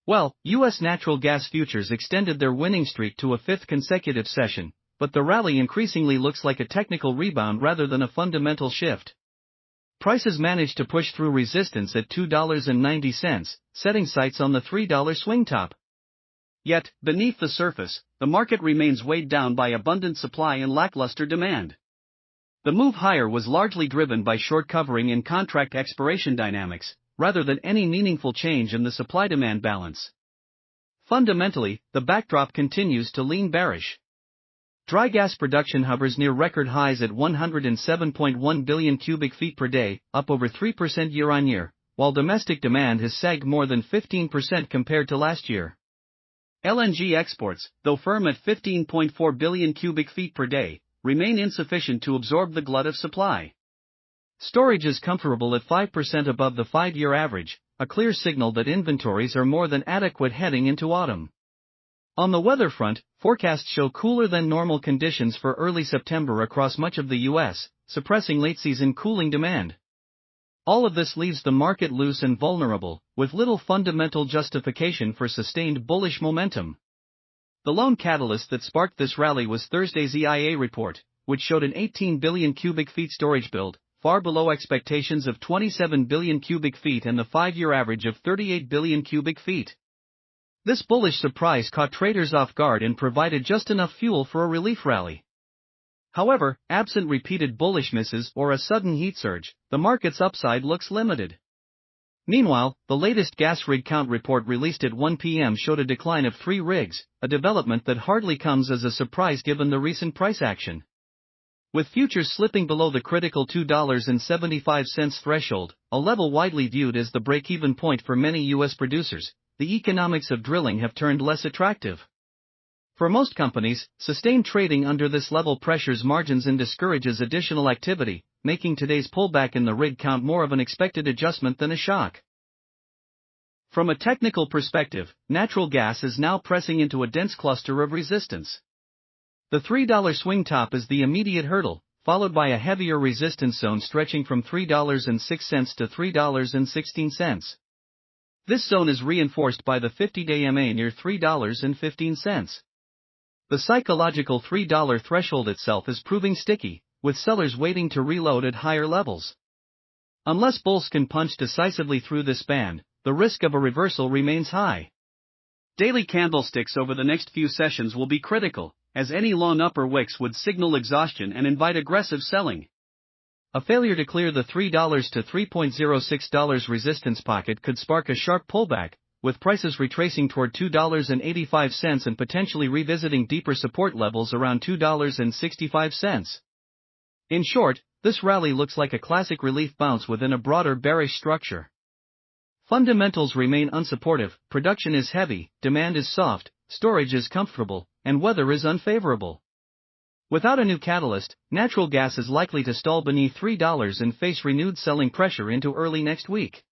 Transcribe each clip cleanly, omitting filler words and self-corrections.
Well, U.S. natural gas futures extended their winning streak to a fifth consecutive session, but the rally increasingly looks like a technical rebound rather than a fundamental shift. Prices managed to push through resistance at $2.90, setting sights on the $3 swing top. Yet, beneath the surface, the market remains weighed down by abundant supply and lackluster demand. The move higher was largely driven by short covering and contract expiration dynamics, rather than any meaningful change in the supply-demand balance. Fundamentally, the backdrop continues to lean bearish. Dry gas production hovers near record highs at 107.1 billion cubic feet per day, up over 3% year-on-year, while domestic demand has sagged more than 15% compared to last year. LNG exports, though firm at 15.4 billion cubic feet per day, remain insufficient to absorb the glut of supply. Storage is comfortable at 5% above the 5-year average, a clear signal that inventories are more than adequate heading into autumn. On the weather front, forecasts show cooler than normal conditions for early September across much of the U.S., suppressing late-season cooling demand. All of this leaves the market loose and vulnerable, with little fundamental justification for sustained bullish momentum. The lone catalyst that sparked this rally was Thursday's EIA report, which showed an 18 billion cubic feet storage build, far below expectations of 27 billion cubic feet and the 5-year average of 38 billion cubic feet. This bullish surprise caught traders off guard and provided just enough fuel for a relief rally. However, absent repeated bullish misses or a sudden heat surge, the market's upside looks limited. Meanwhile, the latest gas rig count report released at 1 p.m. showed a decline of 3 rigs, a development that hardly comes as a surprise given the recent price action. With futures slipping below the critical $2.75 threshold, a level widely viewed as the break-even point for many U.S. producers, the economics of drilling have turned less attractive. For most companies, sustained trading under this level pressures margins and discourages additional activity, making today's pullback in the rig count more of an expected adjustment than a shock. From a technical perspective, natural gas is now pressing into a dense cluster of resistance. The $3 swing top is the immediate hurdle, followed by a heavier resistance zone stretching from $3.06 to $3.16. This zone is reinforced by the 50-day MA near $3.15. The psychological $3 threshold itself is proving sticky, with sellers waiting to reload at higher levels. Unless bulls can punch decisively through this band, the risk of a reversal remains high. Daily candlesticks over the next few sessions will be critical, as any long upper wicks would signal exhaustion and invite aggressive selling. A failure to clear the $3 to $3.06 resistance pocket could spark a sharp pullback, with prices retracing toward $2.85 and potentially revisiting deeper support levels around $2.65. In short, this rally looks like a classic relief bounce within a broader bearish structure. Fundamentals remain unsupportive, production is heavy, demand is soft, storage is comfortable, and weather is unfavorable. Without a new catalyst, natural gas is likely to stall beneath $3 and face renewed selling pressure into early next week.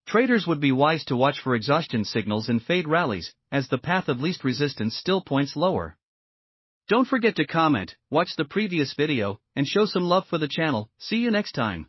Traders would be wise to watch for exhaustion signals and fade rallies, as the path of least resistance still points lower. Don't forget to comment, watch the previous video, and show some love for the channel. See you next time.